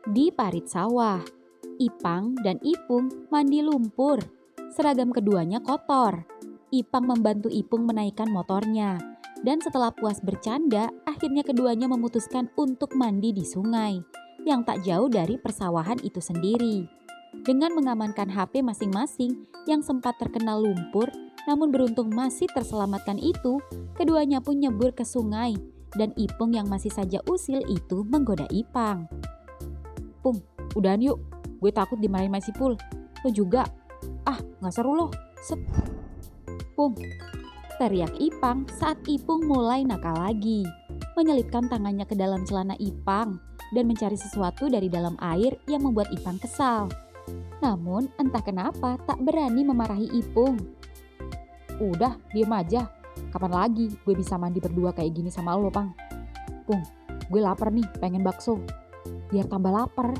Di parit sawah, Ipang dan Ipung mandi lumpur. Seragam keduanya kotor. Ipang membantu Ipung menaikkan motornya. Dan setelah puas bercanda, akhirnya keduanya memutuskan untuk mandi di sungai yang tak jauh dari persawahan itu sendiri. Dengan mengamankan HP masing-masing yang sempat terkena lumpur, namun beruntung masih terselamatkan itu, keduanya pun nyebur ke sungai dan Ipung yang masih saja usil itu menggoda Ipang. "Pung, udahan yuk, gue takut dimarahin Masipul. Lo juga? Ah, gak seru loh. Set." "Pung," teriak Ipang saat Ipung mulai nakal lagi. Menyelipkan tangannya ke dalam celana Ipang dan mencari sesuatu dari dalam air yang membuat Ipang kesal. Namun entah kenapa tak berani memarahi Ipung. "Udah, diem aja. Kapan lagi gue bisa mandi berdua kayak gini sama lo, Pang? Pung, gue lapar nih, pengen bakso." "Biar tambah lapar.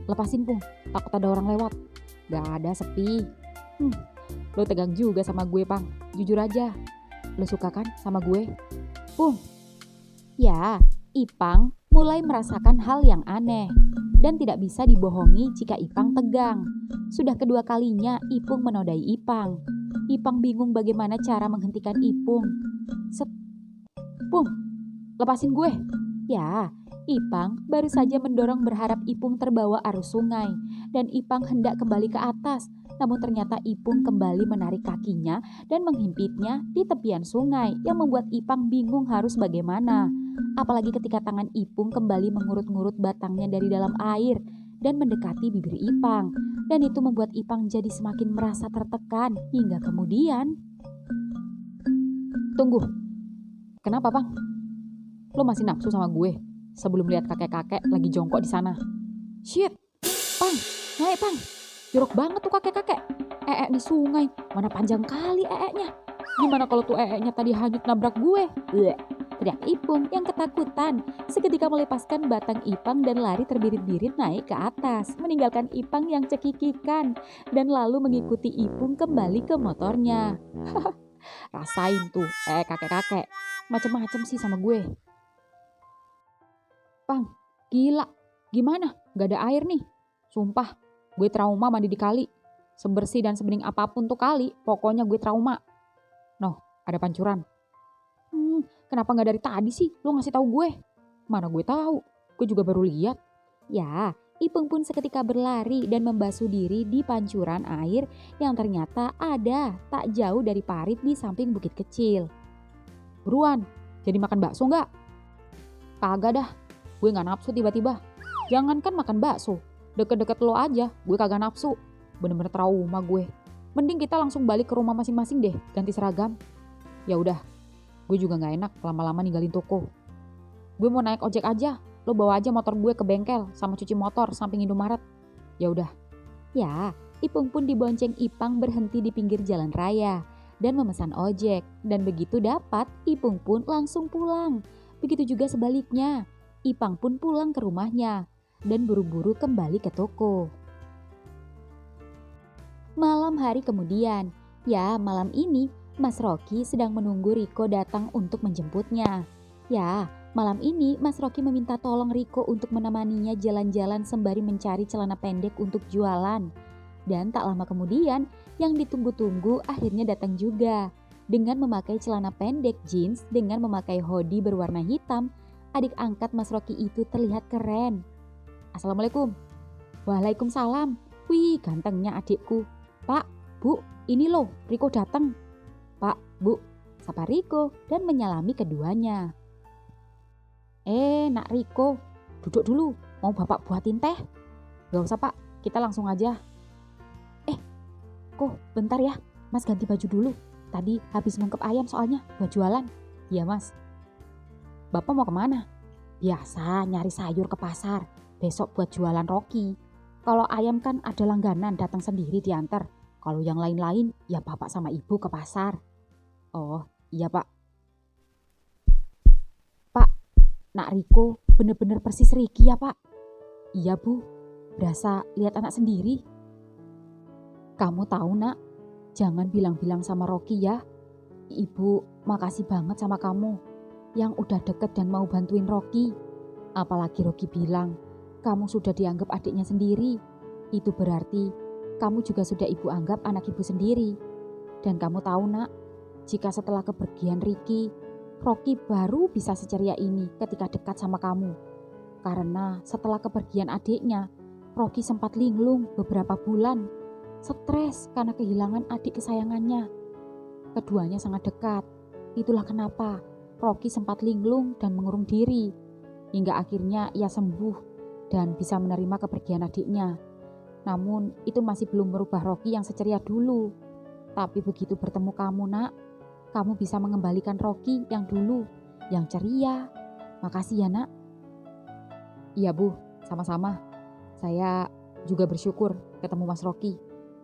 Lepasin, Pung, takut ada orang lewat." "Gak ada, sepi." Lo tegang juga sama gue, Pang. Jujur aja, lo suka kan sama gue?" "Pung." Ya, Ipang mulai merasakan hal yang aneh dan tidak bisa dibohongi jika Ipang tegang. Sudah kedua kalinya Ipung menodai Ipang. Ipang bingung bagaimana cara menghentikan Ipung. "Set, Pung, lepasin gue." Ya, Ipang baru saja mendorong berharap Ipung terbawa arus sungai dan Ipang hendak kembali ke atas. Namun ternyata Ipung kembali menarik kakinya dan menghimpitnya di tepian sungai yang membuat Ipang bingung harus bagaimana. Apalagi ketika tangan Ipung kembali mengurut-ngurut batangnya dari dalam air dan mendekati bibir Ipang. Dan itu membuat Ipang jadi semakin merasa tertekan hingga kemudian. "Tunggu, kenapa, Pang? Lo masih nafsu sama gue sebelum lihat kakek-kakek lagi jongkok di sana?" "Shit, Pang, naik, Pang. Jorok banget tuh kakek-kakek. Di sungai, mana panjang kali nya. Gimana kalau tuh nya tadi hanyut nabrak gue?" Bleh, teriak Ipung yang ketakutan. Seketika melepaskan batang Ipang dan lari terbirit-birit naik ke atas, meninggalkan Ipang yang cekikikan dan lalu mengikuti Ipung kembali ke motornya. Rasain tuh, kakek-kakek. Macem-macem sih sama gue. "Pang, gila. Gimana? Gak ada air nih. Sumpah, gue trauma mandi di kali. Sebersih dan sebening apapun tuh kali, pokoknya gue trauma. Noh, ada pancuran." Kenapa gak dari tadi sih lo ngasih tahu gue?" "Mana gue tahu, gue juga baru lihat." Ya, Ipung pun seketika berlari dan membasuh diri di pancuran air yang ternyata ada tak jauh dari parit di samping bukit kecil. "Buruan, jadi makan bakso gak?" "Kagak dah, gue gak nafsu tiba-tiba. Jangankan makan bakso, deket-deket lo aja gue kagak nafsu. Bener-bener trauma gue. Mending kita langsung balik ke rumah masing-masing deh, ganti seragam." "Ya udah, gue juga gak enak lama-lama ninggalin toko. Gue mau naik ojek aja, lo bawa aja motor gue ke bengkel sama cuci motor samping Indomaret." "Ya udah." Ya, Ipung pun dibonceng Ipang berhenti di pinggir jalan raya dan memesan ojek. Dan begitu dapat, Ipung pun langsung pulang. Begitu juga sebaliknya, Ipang pun pulang ke rumahnya dan buru-buru kembali ke toko. Malam hari kemudian, ya malam ini Mas Rocky sedang menunggu Riko datang untuk menjemputnya. Ya, malam ini Mas Rocky meminta tolong Riko untuk menemaninya jalan-jalan sembari mencari celana pendek untuk jualan. Dan tak lama kemudian, yang ditunggu-tunggu akhirnya datang juga. Dengan memakai celana pendek jeans dengan memakai hoodie berwarna hitam, adik angkat Mas Rocky itu terlihat keren. "Assalamualaikum." "Waalaikumsalam. Wih, gantengnya adikku." "Pak, Bu, ini loh, Riko datang." "Pak, Bu," sapa Riko dan menyalami keduanya. Nak Riko, duduk dulu, mau bapak buatin teh?" "Gak usah Pak, kita langsung aja." "Kok bentar ya, Mas ganti baju dulu. Tadi habis nangkep ayam soalnya buat jualan." "Iya Mas." "Bapak mau kemana?" "Biasa nyari sayur ke pasar, besok buat jualan Rocky. Kalau ayam kan ada langganan datang sendiri diantar. Kalau yang lain-lain ya bapak sama ibu ke pasar." "Oh iya Pak." "Pak, Nak Riko bener-bener persis Ricky ya Pak?" "Iya Bu, berasa lihat anak sendiri." "Kamu tahu Nak, jangan bilang-bilang sama Rocky ya. Ibu makasih banget sama kamu yang udah deket dan mau bantuin Rocky. Apalagi Rocky bilang kamu sudah dianggap adiknya sendiri. Itu berarti kamu juga sudah ibu anggap anak ibu sendiri. Dan kamu tahu nak, jika setelah kepergian Ricky, Rocky baru bisa seceria ini ketika dekat sama kamu. Karena setelah kepergian adiknya, Rocky sempat linglung beberapa bulan. Stres karena kehilangan adik kesayangannya. Keduanya sangat dekat. Itulah kenapa Rocky sempat linglung dan mengurung diri. Hingga akhirnya ia sembuh dan bisa menerima kepergian adiknya. Namun itu masih belum merubah Rocky yang seceria dulu. Tapi begitu bertemu kamu nak, kamu bisa mengembalikan Rocky yang dulu, yang ceria. Makasih ya nak. Iya Bu, sama-sama. Saya juga bersyukur ketemu Mas Rocky.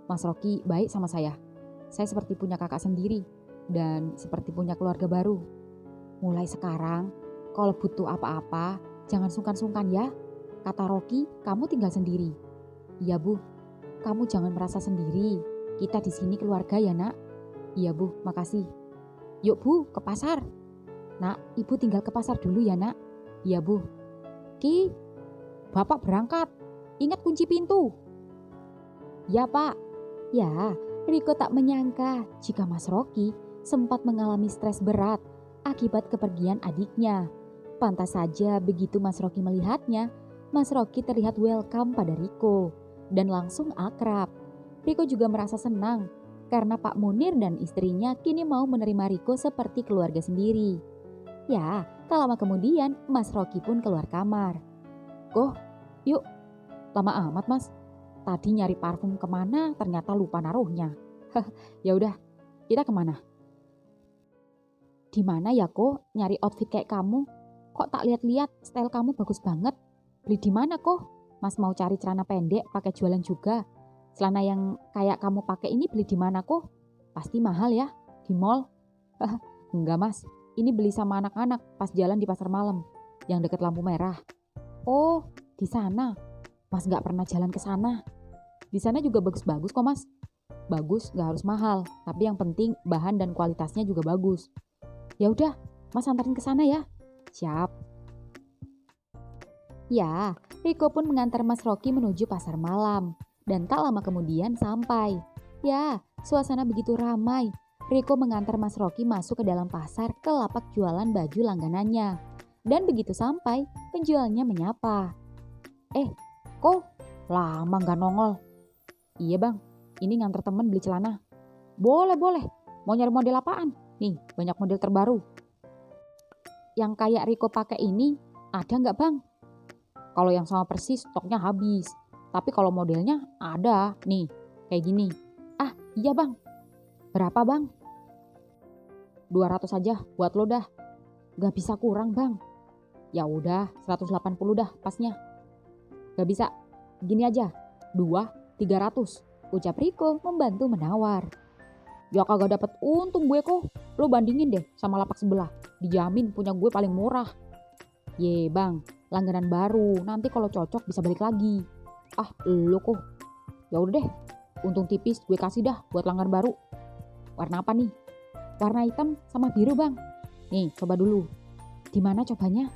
Mas Rocky baik sama saya. Saya seperti punya kakak sendiri dan seperti punya keluarga baru. Mulai sekarang, kalau butuh apa-apa, jangan sungkan-sungkan ya. Kata Rocky, kamu tinggal sendiri. Iya Bu, kamu jangan merasa sendiri. Kita di sini keluarga ya nak. Iya Bu, makasih. Yuk Bu, ke pasar. Nak, Ibu tinggal ke pasar dulu ya nak. Iya Bu. Ki, Bapak berangkat. Ingat kunci pintu. Ya Pak. Ya, Riko tak menyangka jika Mas Rocky sempat mengalami stres berat akibat kepergian adiknya. Pantas saja begitu Mas Rocky melihatnya, Mas Rocky terlihat welcome pada Riko dan langsung akrab. Riko juga merasa senang karena Pak Munir dan istrinya kini mau menerima Riko seperti keluarga sendiri. Ya, tak lama kemudian Mas Rocky pun keluar kamar. Goh, yuk. Lama amat Mas. Tadi nyari parfum kemana ternyata lupa naruhnya. Ya udah, kita kemana? Di mana ya kok nyari outfit kayak kamu? Kok tak lihat-lihat style kamu bagus banget. Beli di mana kok? Mas mau cari celana pendek pakai jualan juga. Celana yang kayak kamu pakai ini beli di mana kok? Pasti mahal ya, di mall. Enggak Mas, ini beli sama anak-anak pas jalan di pasar malam yang dekat lampu merah. Oh, di sana. Mas gak pernah jalan ke sana. Di sana juga bagus-bagus kok Mas. Bagus gak harus mahal, tapi yang penting bahan dan kualitasnya juga bagus. Ya udah, Mas antarin ke sana ya. Siap. Ya, Riko pun mengantar Mas Rocky menuju pasar malam. Dan tak lama kemudian sampai. Ya, suasana begitu ramai. Riko mengantar Mas Rocky masuk ke dalam pasar ke lapak jualan baju langganannya. Dan begitu sampai, penjualnya menyapa. Kok lama gak nongol? Iya bang, ini nganter temen beli celana. Boleh. Mau nyari model apaan? Nih, banyak model terbaru. Yang kayak Riko pakai ini, ada nggak bang? Kalau yang sama persis, stoknya habis. Tapi kalau modelnya ada, nih, kayak gini. Ah, iya bang. Berapa bang? 200 aja, buat lo dah. Gak bisa kurang bang. Ya udah, 180 dah pasnya. Gak bisa, gini aja, 300, ucap Riko membantu menawar. Ya kagak dapet untung gue kok, lo bandingin deh sama lapak sebelah, dijamin punya gue paling murah. Ye bang, langganan baru, nanti kalau cocok bisa balik lagi. Ah lo kok, ya udah deh, untung tipis gue kasih dah buat langganan baru. Warna apa nih? Warna hitam sama biru bang. Nih coba dulu, di mana cobanya?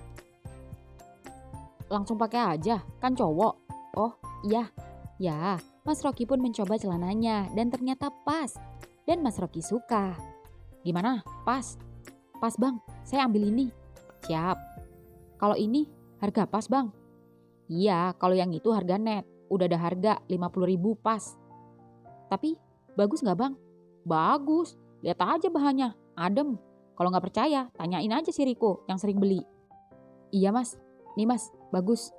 Langsung pakai aja, kan cowok. Oh iya, ya Mas Rocky pun mencoba celananya dan ternyata pas. Dan Mas Rocky suka. Gimana? Pas? Pas bang, saya ambil ini. Siap. Kalau ini harga pas bang? Iya, kalau yang itu harga net. Udah ada harga 50.000 pas. Tapi bagus gak bang? Bagus, lihat aja bahannya, adem. Kalau gak percaya, tanyain aja si Riko yang sering beli. Iya mas, nih mas, bagus.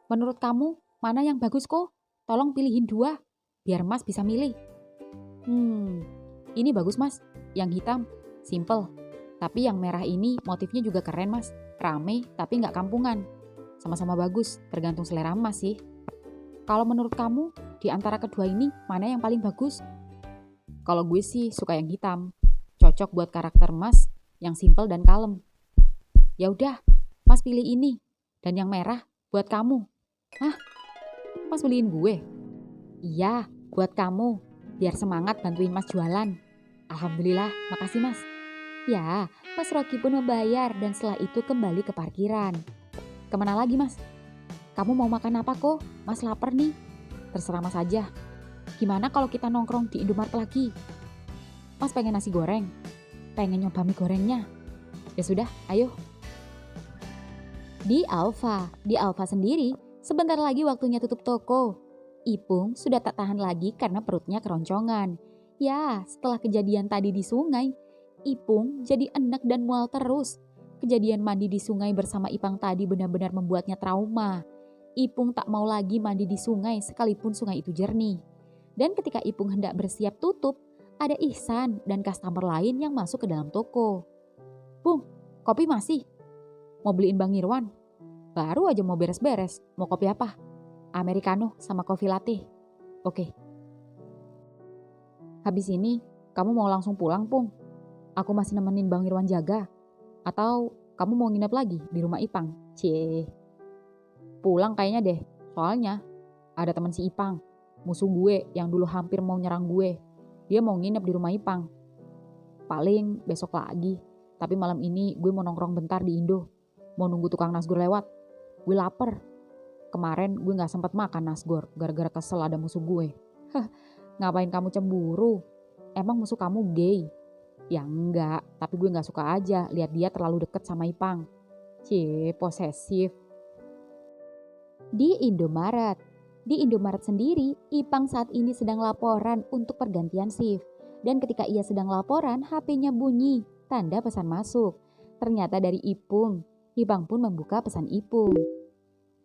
Menurut kamu mana yang bagus kok? Tolong pilihin 2, biar mas bisa milih. Ini bagus mas, yang hitam, simple. Tapi yang merah ini motifnya juga keren mas, rame tapi gak kampungan. Sama-sama bagus, tergantung selera mas sih. Kalau menurut kamu, di antara kedua ini mana yang paling bagus? Kalau gue sih suka yang hitam, cocok buat karakter mas yang simple dan kalem. Ya udah, mas pilih ini, dan yang merah buat kamu. Hah? Mas beliin gue? Iya, buat kamu, biar semangat bantuin mas jualan. Alhamdulillah, makasih mas. Ya, Mas Rocky pun membayar dan setelah itu kembali ke parkiran. Kemana lagi mas? Kamu mau makan apa kok? Mas lapar nih. Terserah Mas aja. Gimana kalau kita nongkrong di Indomaret lagi? Mas pengen nasi goreng? Pengen nyoba mie gorengnya? Ya sudah, ayo. Di Alfa sendiri, sebentar lagi waktunya tutup toko. Ipung sudah tak tahan lagi karena perutnya keroncongan. Ya, setelah kejadian tadi di sungai, Ipung jadi enek dan mual terus. Kejadian mandi di sungai bersama Ipang tadi benar-benar membuatnya trauma. Ipung tak mau lagi mandi di sungai sekalipun sungai itu jernih. Dan ketika Ipung hendak bersiap tutup, ada Ihsan dan customer lain yang masuk ke dalam toko. Bung, kopi masih? Mau beliin Bang Irwan? Baru aja mau beres-beres. Mau kopi apa? Americano sama kopi latte. Oke. Habis ini, kamu mau langsung pulang, Pung? Aku masih nemenin Bang Irwan jaga. Atau kamu mau nginep lagi di rumah Ipang? Cie. Pulang kayaknya deh. Soalnya ada teman si Ipang, musuh gue yang dulu hampir mau nyerang gue. Dia mau nginep di rumah Ipang. Paling besok lagi. Tapi malam ini gue mau nongkrong bentar di Indo. Mau nunggu tukang nasgor lewat. Gue lapar. Kemarin gue gak sempat makan nasgor gara-gara kesel ada musuh gue. Ngapain kamu cemburu? Emang musuh kamu gay? Ya enggak, tapi gue gak suka aja lihat dia terlalu deket sama Ipang. Cie, posesif. Di Indomaret sendiri, Ipang saat ini sedang laporan untuk pergantian shift. Dan ketika ia sedang laporan, HP-nya bunyi, tanda pesan masuk. Ternyata dari Ipung. Ipang pun membuka pesan Ipung.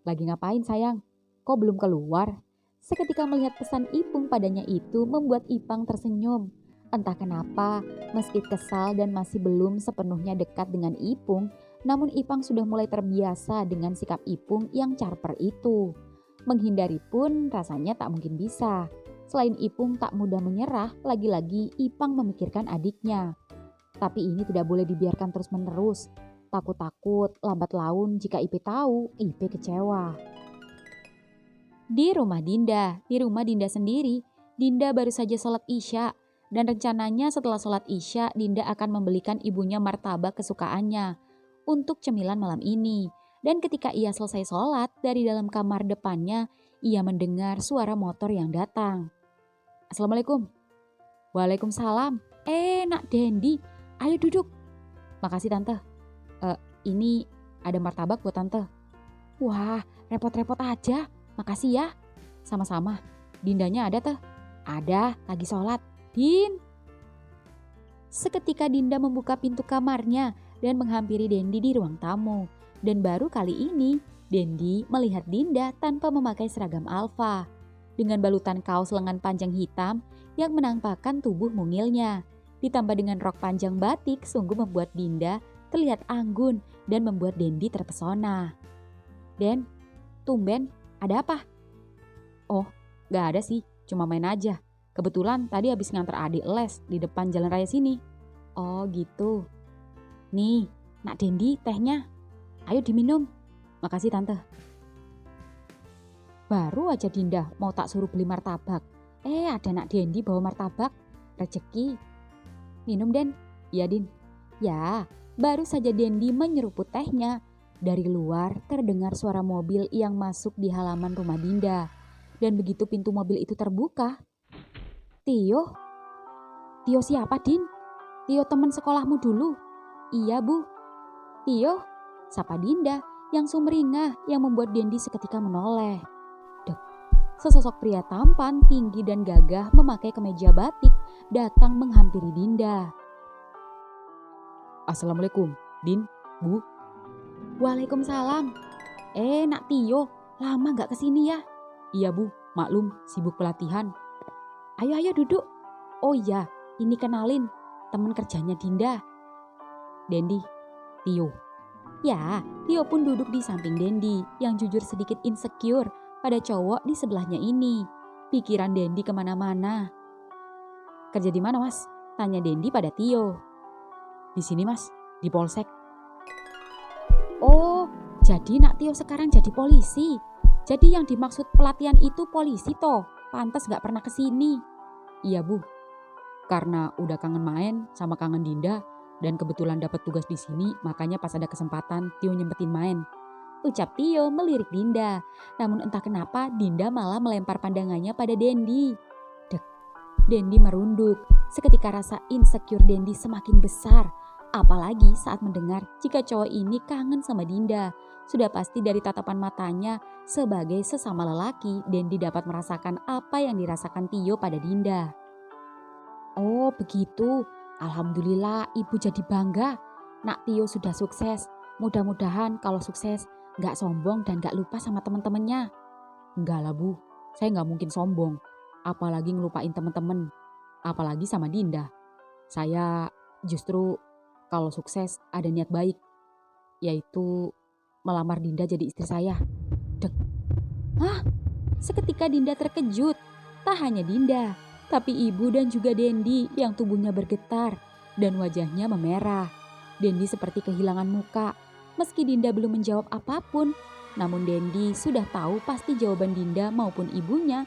Lagi ngapain sayang? Kok belum keluar? Seketika melihat pesan Ipung padanya itu membuat Ipang tersenyum. Entah kenapa, meski kesal dan masih belum sepenuhnya dekat dengan Ipung, namun Ipang sudah mulai terbiasa dengan sikap Ipung yang charper itu. Menghindari pun rasanya tak mungkin bisa. Selain Ipung tak mudah menyerah, lagi-lagi Ipang memikirkan adiknya. Tapi ini tidak boleh dibiarkan terus-menerus. Takut-takut lambat laun jika Ipe tahu, Ipe kecewa. Di rumah Dinda sendiri, Dinda baru saja sholat Isya. Dan rencananya setelah sholat Isya, Dinda akan membelikan ibunya martabak kesukaannya untuk cemilan malam ini. Dan ketika ia selesai sholat, dari dalam kamar depannya, ia mendengar suara motor yang datang. Assalamualaikum. Waalaikumsalam. Nak Dendi, ayo duduk. Makasih Tante. Ini ada martabak buat Tante. Wah, repot-repot aja. Makasih ya. Sama-sama. Dindanya ada teh? Ada, lagi sholat. Din. Seketika Dinda membuka pintu kamarnya dan menghampiri Dendi di ruang tamu. Dan baru kali ini, Dendi melihat Dinda tanpa memakai seragam Alfa. Dengan balutan kaos lengan panjang hitam yang menampakkan tubuh mungilnya. Ditambah dengan rok panjang batik sungguh membuat Dinda terlihat anggun dan membuat Dendi terpesona. Den, tumben, ada apa? Oh, gak ada sih, cuma main aja. Kebetulan tadi habis nganter adik les di depan jalan raya sini. Oh gitu. Nih, Nak Dendi tehnya. Ayo diminum. Makasih Tante. Baru aja Dinda mau tak suruh beli martabak. Ada Nak Dendi bawa martabak. Rezeki. Minum Den. Iya Din. Ya, baru saja Dendi menyeruput tehnya. Dari luar terdengar suara mobil yang masuk di halaman rumah Dinda. Dan begitu pintu mobil itu terbuka. Tio? Tio siapa Din? Tio teman sekolahmu dulu? Iya Bu. Tio? Sapa Dinda yang sumringah yang membuat Dendi seketika menoleh. Dek, sesosok pria tampan, tinggi dan gagah memakai kemeja batik datang menghampiri Dinda. Assalamualaikum, Din, Bu. Waalaikumsalam. Nak Tio, lama gak kesini ya? Iya Bu, maklum sibuk pelatihan. Ayo duduk. Oh iya, ini kenalin teman kerjanya Dinda. Dendi, Tio. Ya, Tio pun duduk di samping Dendi yang jujur sedikit insecure pada cowok di sebelahnya ini. Pikiran Dendi kemana-mana. Kerja di mana Mas? Tanya Dendi pada Tio. Di sini Mas, di Polsek. Oh, jadi Nak Tio sekarang jadi polisi. Jadi yang dimaksud pelatihan itu polisi toh. Pantas gak pernah kesini. Iya Bu, karena udah kangen main sama kangen Dinda dan kebetulan dapat tugas di sini, makanya pas ada kesempatan Tio nyempetin main. ucap Tio melirik Dinda. Namun entah kenapa Dinda malah melempar pandangannya pada Dendi. Dek, Dendi merunduk. Seketika rasa insecure Dendi semakin besar. Apalagi saat mendengar jika cowok ini kangen sama Dinda. Sudah pasti dari tatapan matanya sebagai sesama lelaki, Dendi dapat merasakan apa yang dirasakan Tio pada Dinda. Oh begitu, alhamdulillah ibu jadi bangga. Nak Tio sudah sukses. Mudah-mudahan kalau sukses gak sombong dan gak lupa sama teman-temannya. Enggak lah bu, saya gak mungkin sombong. Apalagi ngelupain teman-teman. Apalagi sama Dinda. Saya justru kalau sukses ada niat baik. Yaitu melamar Dinda jadi istri saya. Dek. Hah? Seketika Dinda terkejut. Tak hanya Dinda, tapi ibu dan juga Dendi yang tubuhnya bergetar dan wajahnya memerah. Dendi seperti kehilangan muka. Meski Dinda belum menjawab apapun, namun Dendi sudah tahu pasti jawaban Dinda maupun ibunya.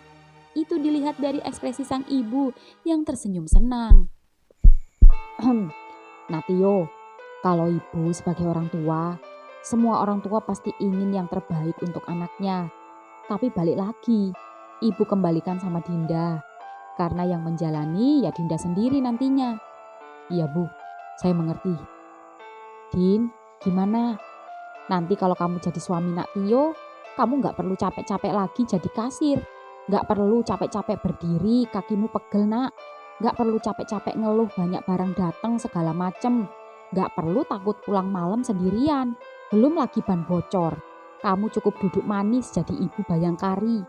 Itu dilihat dari ekspresi sang ibu yang tersenyum senang. Natio, kalau ibu sebagai orang tua, semua orang tua pasti ingin yang terbaik untuk anaknya. Tapi balik lagi, ibu kembalikan sama Dinda. Karena yang menjalani ya Dinda sendiri nantinya. Iya bu, saya mengerti. Din, gimana? Nanti kalau kamu jadi suami Nak Tio, kamu gak perlu capek-capek lagi jadi kasir. Gak perlu capek-capek berdiri, kakimu pegel nak. Gak perlu capek-capek ngeluh banyak barang datang segala macem. Gak perlu takut pulang malam sendirian. Belum lagi ban bocor. Kamu cukup duduk manis jadi ibu Bayangkari.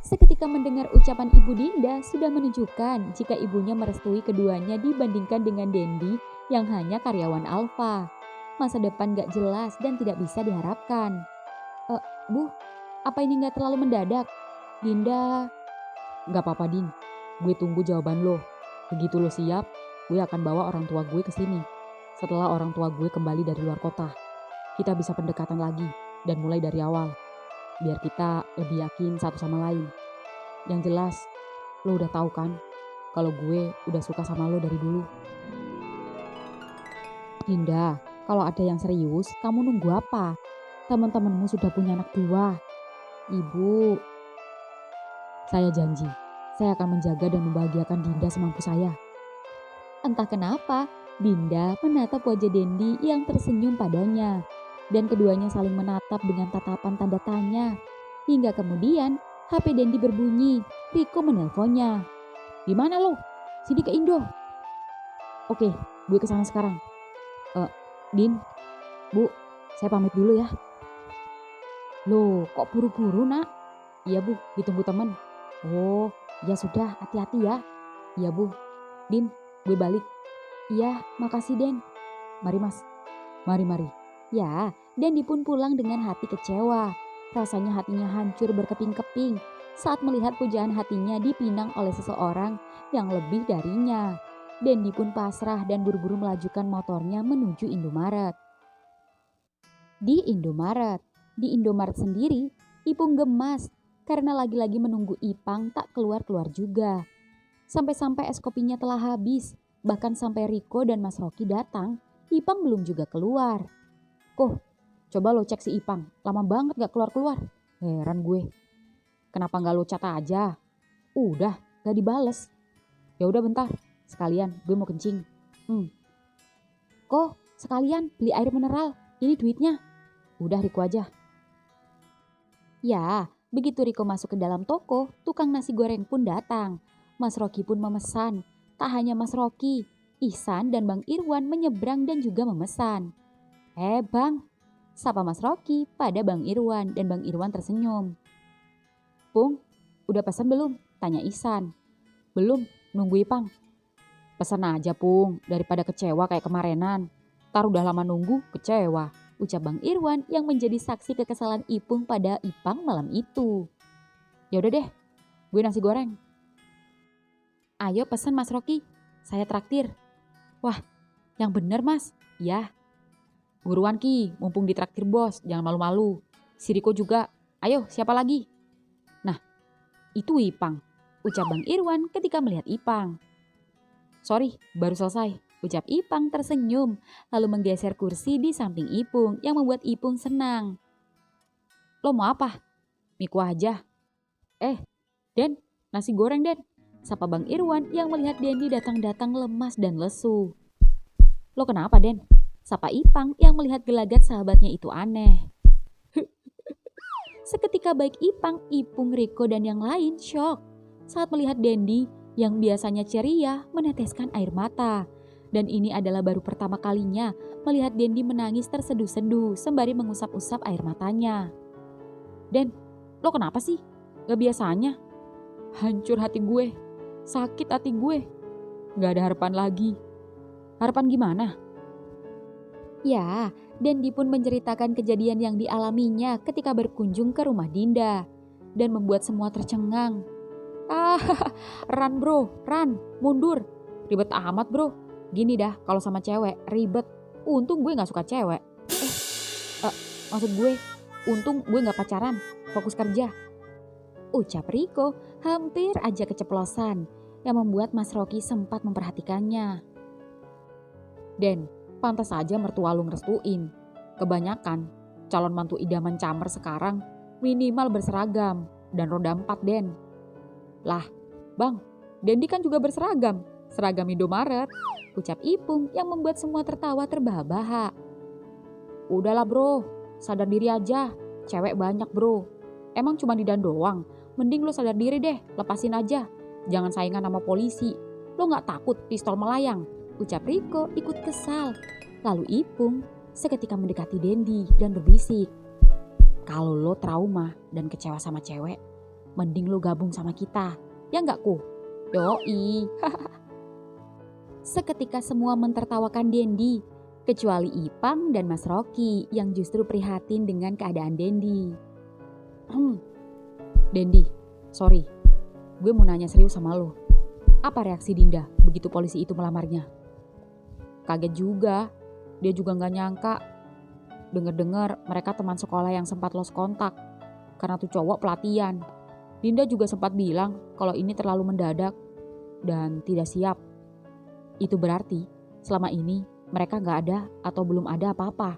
Seketika mendengar ucapan Ibu Dinda sudah menunjukkan jika ibunya merestui keduanya dibandingkan dengan Dendi yang hanya karyawan Alfa. Masa depan gak jelas dan tidak bisa diharapkan. Bu, apa ini gak terlalu mendadak? Dinda... Gak apa-apa Din, gue tunggu jawaban lo. Begitu lo siap, gue akan bawa orang tua gue ke sini. Setelah orang tua gue kembali dari luar kota, kita bisa pendekatan lagi dan mulai dari awal. Biar kita lebih yakin satu sama lain. Yang jelas, lo udah tahu kan kalau gue udah suka sama lo dari dulu. Dinda, kalau ada yang serius, kamu nunggu apa? Teman-temanmu sudah punya anak 2. Ibu, saya janji, saya akan menjaga dan membahagiakan Dinda semampu saya. Entah kenapa, Dinda menatap wajah Dendi yang tersenyum padanya. Dan keduanya saling menatap dengan tatapan tanda tanya. Hingga kemudian HP Dendi berbunyi, Riko menelponnya. Gimana lo? Sini ke Indo. Oke, gue kesana sekarang. Din, Bu, saya pamit dulu ya. Loh, kok buru-buru nak? Iya bu, ditunggu teman. Oh, ya sudah, hati-hati ya. Iya bu. Din, gue balik. Iya, makasih Den. Mari mas. Mari. Ya, Dendi pun pulang dengan hati kecewa. Rasanya hatinya hancur berkeping-keping saat melihat pujaan hatinya dipinang oleh seseorang yang lebih darinya. Dendi pun pasrah dan buru-buru melajukan motornya menuju Indomaret. Di Indomaret sendiri, Ipung gemas karena lagi-lagi menunggu Ipang tak keluar-keluar juga. Sampai-sampai es kopinya telah habis, bahkan sampai Riko dan Mas Rocky datang, Ipang belum juga keluar. Koh, coba lo cek si Ipang, lama banget gak keluar-keluar. Heran gue. Kenapa gak lo chat aja? Udah, gak dibales. Ya udah bentar, sekalian gue mau kencing. Koh, sekalian beli air mineral, ini duitnya. Udah Riko aja. Ya, begitu Riko masuk ke dalam toko, tukang nasi goreng pun datang. Mas Rocky pun memesan. Tak hanya Mas Rocky, Ihsan dan Bang Irwan menyeberang dan juga memesan. Bang, sapa Mas Rocky pada Bang Irwan dan Bang Irwan tersenyum. Pung, udah pesan belum? Tanya Ihsan. Belum, nunggu Ipang. Pesan aja Pung, daripada kecewa kayak kemarenan. Ntar udah lama nunggu, kecewa. Ucap Bang Irwan yang menjadi saksi kekesalan Ipung pada Ipang malam itu. Ya udah deh, gue nasi goreng. Ayo pesan Mas Rocky, saya traktir. Wah, yang bener Mas. Ya. Buruan Ki, mumpung ditraktir bos, jangan malu-malu. Si Riko juga, ayo siapa lagi? Nah, itu Ipang, ucap Bang Irwan ketika melihat Ipang. Sorry, baru selesai. Ucap Ipang tersenyum, lalu menggeser kursi di samping Ipung yang membuat Ipung senang. Lo mau apa? Mie kuah aja. Den, nasi goreng Den. Sapa Bang Irwan yang melihat Dendi datang-datang lemas dan lesu. Lo kenapa Den? Sapa Ipang yang melihat gelagat sahabatnya itu aneh. Seketika baik Ipang, Ipung, Riko dan yang lain shock saat melihat Dendi yang biasanya ceria meneteskan air mata. Dan ini adalah baru pertama kalinya melihat Dendi menangis terseduh-seduh sembari mengusap-usap air matanya. Den, lo kenapa sih? Gak biasanya. Hancur hati gue. Sakit hati gue. Gak ada harapan lagi. Harapan gimana? Ya, Dendi pun menceritakan kejadian yang dialaminya ketika berkunjung ke rumah Dinda. Dan membuat semua tercengang. Ran bro, Ran, mundur. Ribet amat bro. Gini dah kalau sama cewek, ribet. Untung gue gak suka cewek. Maksud gue, untung gue gak pacaran, fokus kerja. Ucap Riko hampir aja keceplosan yang membuat Mas Rocky sempat memperhatikannya. Den, pantas aja mertua lu ngerestuin. Kebanyakan calon mantu idaman camer sekarang minimal berseragam dan roda 4 Den. Lah, Bang, Dendi kan juga berseragam, seragam Indomaret. Ucap Ipung yang membuat semua tertawa terbahak-bahak. Udahlah bro, sadar diri aja, cewek banyak bro. Emang cuma di Dan doang, mending lo sadar diri deh, lepasin aja. Jangan saingan sama polisi, lo gak takut pistol melayang? Ucap Riko ikut kesal. Lalu Ipung seketika mendekati Dendi dan berbisik. Kalau lo trauma dan kecewa sama cewek, mending lo gabung sama kita, ya gak ku? Yoi. Seketika semua mentertawakan Dendi, kecuali Ipang dan Mas Rocky yang justru prihatin dengan keadaan Dendi. Dendi, sorry, gue mau nanya serius sama lo. Apa reaksi Dinda begitu polisi itu melamarnya? Kaget juga, dia juga gak nyangka. Dengar-dengar mereka teman sekolah yang sempat lost kontak karena tuh cowok pelatihan. Dinda juga sempat bilang kalau ini terlalu mendadak dan tidak siap. Itu berarti selama ini mereka gak ada atau belum ada apa-apa.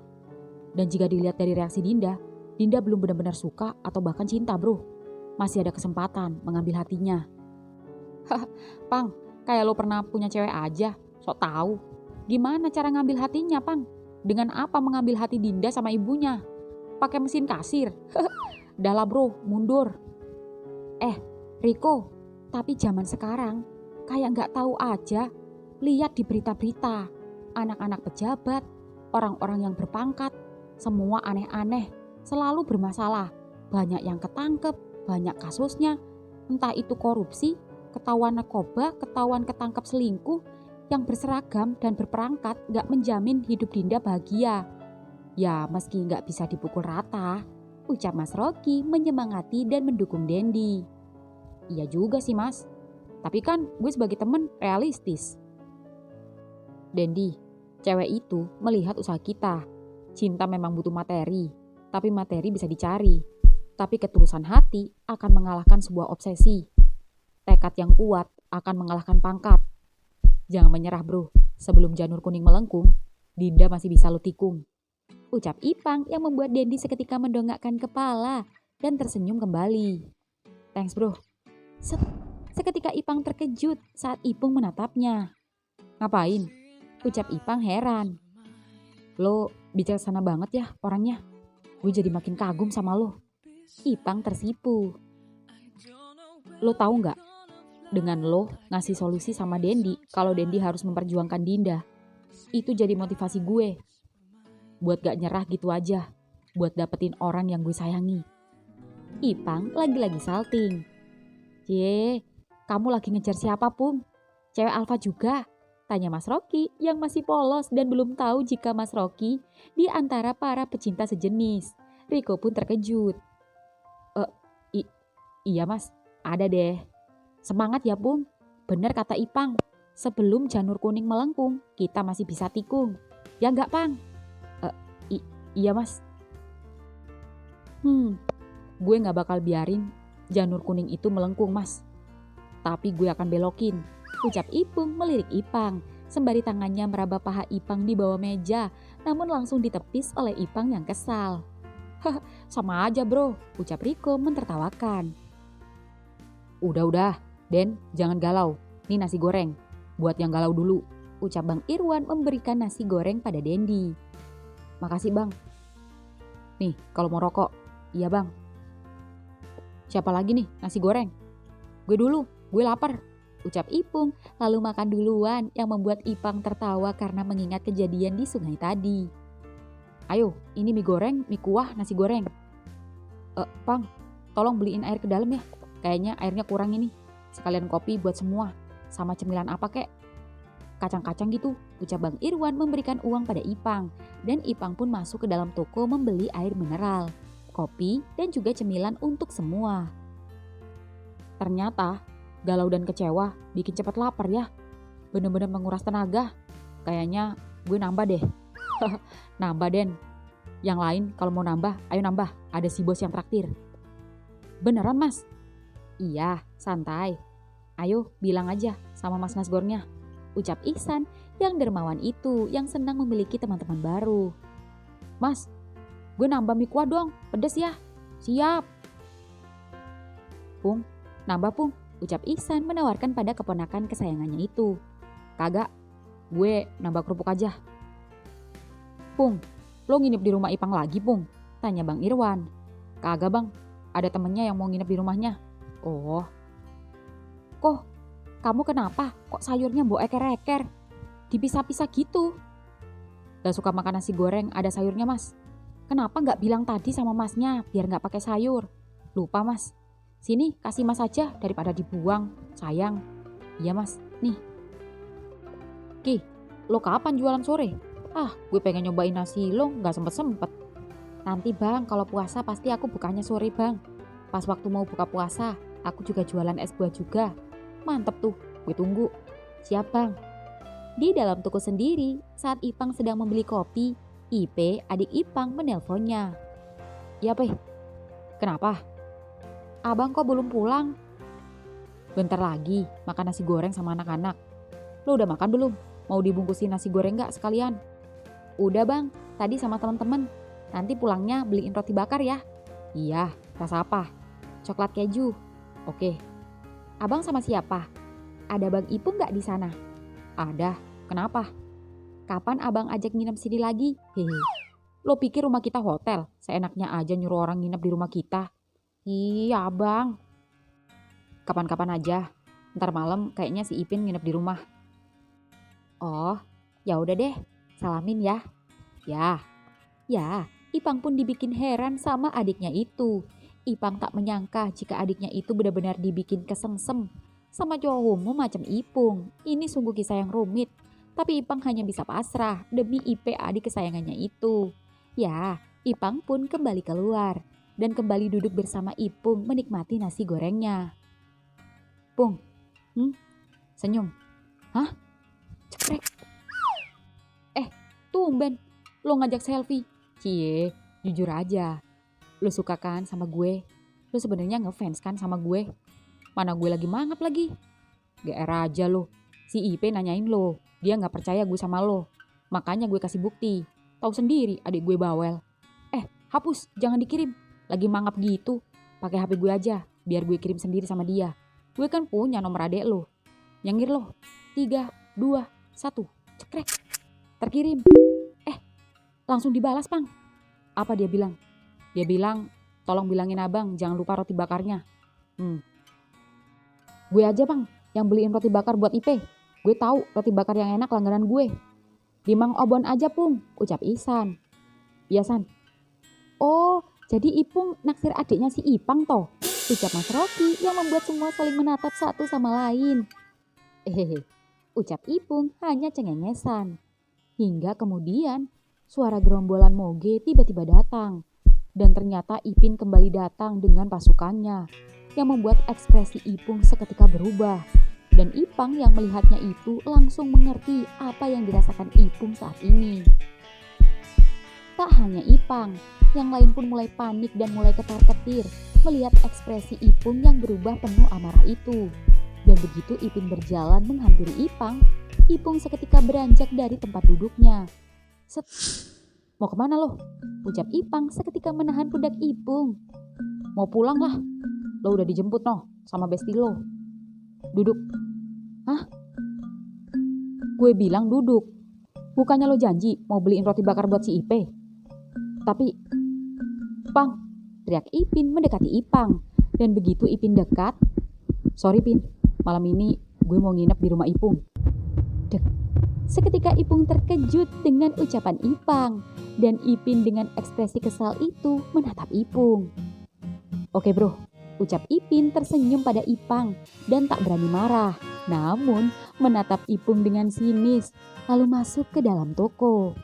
Dan jika dilihat dari reaksi Dinda, Dinda belum benar-benar suka atau bahkan cinta bro. Masih ada kesempatan mengambil hatinya. Pang, kayak lo pernah punya cewek aja, sok tahu. Gimana cara ngambil hatinya Pang? Dengan apa mengambil hati Dinda sama ibunya? Pakai mesin kasir? Dah lah bro, mundur. Riko, tapi zaman sekarang kayak gak tahu aja. Lihat di berita-berita, anak-anak pejabat, orang-orang yang berpangkat, semua aneh-aneh, selalu bermasalah. Banyak yang ketangkep, banyak kasusnya. Entah itu korupsi, ketahuan narkoba, ketahuan ketangkep selingkuh. Yang berseragam dan berperangkat gak menjamin hidup Dinda bahagia. Ya meski gak bisa dipukul rata, ucap Mas Rocky menyemangati dan mendukung Dendi. Iya juga sih Mas, tapi kan gue sebagai temen realistis. Dendi, cewek itu melihat usaha kita. Cinta memang butuh materi, tapi materi bisa dicari. Tapi ketulusan hati akan mengalahkan sebuah obsesi. Tekad yang kuat akan mengalahkan pangkat. Jangan menyerah bro, sebelum janur kuning melengkung, Dinda masih bisa lo tikung. Ucap Ipang yang membuat Dendi seketika mendongakkan kepala dan tersenyum kembali. Thanks bro. Seketika Ipang terkejut saat Ipung menatapnya. Ngapain? Ucap Ipang heran. Lo bijaksana banget ya orangnya. Gue jadi makin kagum sama lo. Ipang tersipu. Lo tahu nggak? Dengan lo ngasih solusi sama Dendi kalau Dendi harus memperjuangkan Dinda. Itu jadi motivasi gue. Buat gak nyerah gitu aja. Buat dapetin orang yang gue sayangi. Ipang lagi-lagi salting. Kamu lagi ngejar siapa Pung? Cewek alfa juga? Tanya Mas Rocky yang masih polos dan belum tahu jika Mas Rocky di antara para pecinta sejenis. Riko pun terkejut. Iya Mas, ada deh. Semangat ya Pung, bener kata Ipang. Sebelum janur kuning melengkung, kita masih bisa tikung. Ya enggak Pang? Iya Mas. Gue gak bakal biarin janur kuning itu melengkung Mas. Tapi gue akan belokin. Ucap Ipung melirik Ipang sembari tangannya meraba paha Ipang di bawah meja, namun langsung ditepis oleh Ipang yang kesal. Haha, sama aja bro, ucap Riko mentertawakan. Udah, Den, jangan galau. Nih nasi goreng, buat yang galau dulu, ucap Bang Irwan memberikan nasi goreng pada Dendi. Makasih bang. Nih, kalau mau rokok. Iya bang. Siapa lagi nih nasi goreng? Gue dulu, gue lapar, ucap Ipung lalu makan duluan yang membuat Ipang tertawa karena mengingat kejadian di sungai tadi. Ayo, ini mie goreng, mie kuah, nasi goreng. Pang, tolong beliin air ke dalam ya. Kayaknya airnya kurang ini. Sekalian kopi buat semua. Sama cemilan apa kek? Kacang-kacang gitu, ucap Bang Irwan memberikan uang pada Ipang. Dan Ipang pun masuk ke dalam toko membeli air mineral, kopi, dan juga cemilan untuk semua. Ternyata galau dan kecewa bikin cepat lapar ya. Bener-bener menguras tenaga. Kayaknya gue nambah deh. Nambah Den. Yang lain kalau mau nambah, ayo nambah. Ada si bos yang traktir. Beneran mas? Iya, santai. Ayo bilang aja sama mas Nasgornya, ucap Ihsan yang dermawan itu yang senang memiliki teman-teman baru. Mas, gue nambah mie kuah dong, pedes ya. Siap. Pung, nambah Pung, ucap Ihsan menawarkan pada keponakan kesayangannya itu. Kagak, gue nambah kerupuk aja. Pung, lo nginep di rumah Ipang lagi Pung? Tanya Bang Irwan. Kagak bang, ada temennya yang mau nginep di rumahnya. Oh. Kok, kamu kenapa? Kok sayurnya mbok eker-eker? Dipisah-pisah gitu. Gak suka makan nasi goreng ada sayurnya mas. Kenapa gak bilang tadi sama masnya biar gak pakai sayur? Lupa mas. Sini kasih mas aja daripada dibuang. Sayang. Iya mas, nih. Ki, lo kapan jualan sore? Gue pengen nyobain nasi lo gak sempet-sempet. Nanti bang, kalau puasa pasti aku bukanya sore bang. Pas waktu mau buka puasa, aku juga jualan es buah juga. Mantep tuh, gue tunggu. Siap bang. Di dalam toko sendiri, saat Ipang sedang membeli kopi, Ipe, adik Ipang, menelponnya. Ya Pe, kenapa? Abang kok belum pulang? Bentar lagi, makan nasi goreng sama anak-anak. Lo udah makan belum? Mau dibungkusin nasi goreng gak sekalian? Udah bang, tadi sama teman-teman. Nanti pulangnya beliin roti bakar ya. Iya, rasa apa? Coklat keju. Oke. Abang sama siapa? Ada Bang Ipung gak di sana? Ada. Kenapa? Kapan abang ajak nginep sini lagi? Hehe. Lo pikir rumah kita hotel? Seenaknya aja nyuruh orang nginep di rumah kita. Iya bang. Kapan-kapan aja. Ntar malam kayaknya si Ipin nginep di rumah. Oh, ya udah deh. Salamin ya. Ya, Ipang pun dibikin heran sama adiknya itu. Ipang tak menyangka jika adiknya itu benar-benar dibikin kesengsem sama cowok homo macam Ipung. Ini sungguh kisah yang rumit. Tapi Ipang hanya bisa pasrah demi Ipe adik kesayangannya itu. Ya, Ipang pun kembali keluar dan kembali duduk bersama Ipung menikmati nasi gorengnya. Pung, senyum. Hah? Cekrek. Tumben, lo ngajak selfie. Cie, jujur aja. Lo suka kan sama gue? Lo sebenarnya ngefans kan sama gue? Mana gue lagi mangap lagi? GR aja lo. Si Ipe nanyain lo, dia gak percaya gue sama lo. Makanya gue kasih bukti. Tahu sendiri adik gue bawel. Hapus, jangan dikirim. Lagi mangap gitu. Pakai HP gue aja, biar gue kirim sendiri sama dia. Gue kan punya nomor adek lo. Nyengir lo. 3, 2, 1. Cekrek. Terkirim. Langsung dibalas Pang. Apa dia bilang? Dia bilang, tolong bilangin abang jangan lupa roti bakarnya. Gue aja Pang yang beliin roti bakar buat Ipe. Gue tahu roti bakar yang enak langganan gue. Di Mang Obon aja Pung, ucap Ihsan. Iya San. Oh, jadi Ipung naksir adiknya si Ipang toh, ucap Mas Rocky yang membuat semua saling menatap satu sama lain. Ucap Ipung hanya cengengesan. Hingga kemudian suara gerombolan moge tiba-tiba datang. Dan ternyata Ipin kembali datang dengan pasukannya, yang membuat ekspresi Ipung seketika berubah. Dan Ipang yang melihatnya itu langsung mengerti apa yang dirasakan Ipung saat ini. Tak hanya Ipang, yang lain pun mulai panik dan mulai ketar-ketir melihat ekspresi Ipung yang berubah penuh amarah itu. Dan begitu Ipin berjalan menghampiri Ipang, Ipung seketika beranjak dari tempat duduknya. Set, mau kemana lo? Ucap Ipang seketika menahan pundak Ipung. Mau pulang lah, lo udah dijemput noh sama besti lo. Duduk. Hah? Gue bilang duduk. Bukannya lo janji mau beliin roti bakar buat si Ipe? Tapi, Pang, teriak Ipin mendekati Ipang. Dan begitu Ipin dekat, sorry Pin, malam ini gue mau nginep di rumah Ipung. Dek. Seketika Ipung terkejut dengan ucapan Ipang. Dan Ipin dengan ekspresi kesal itu menatap Ipung. Oke bro, ucap Ipin tersenyum pada Ipang dan tak berani marah. Namun menatap Ipung dengan sinis, lalu masuk ke dalam toko.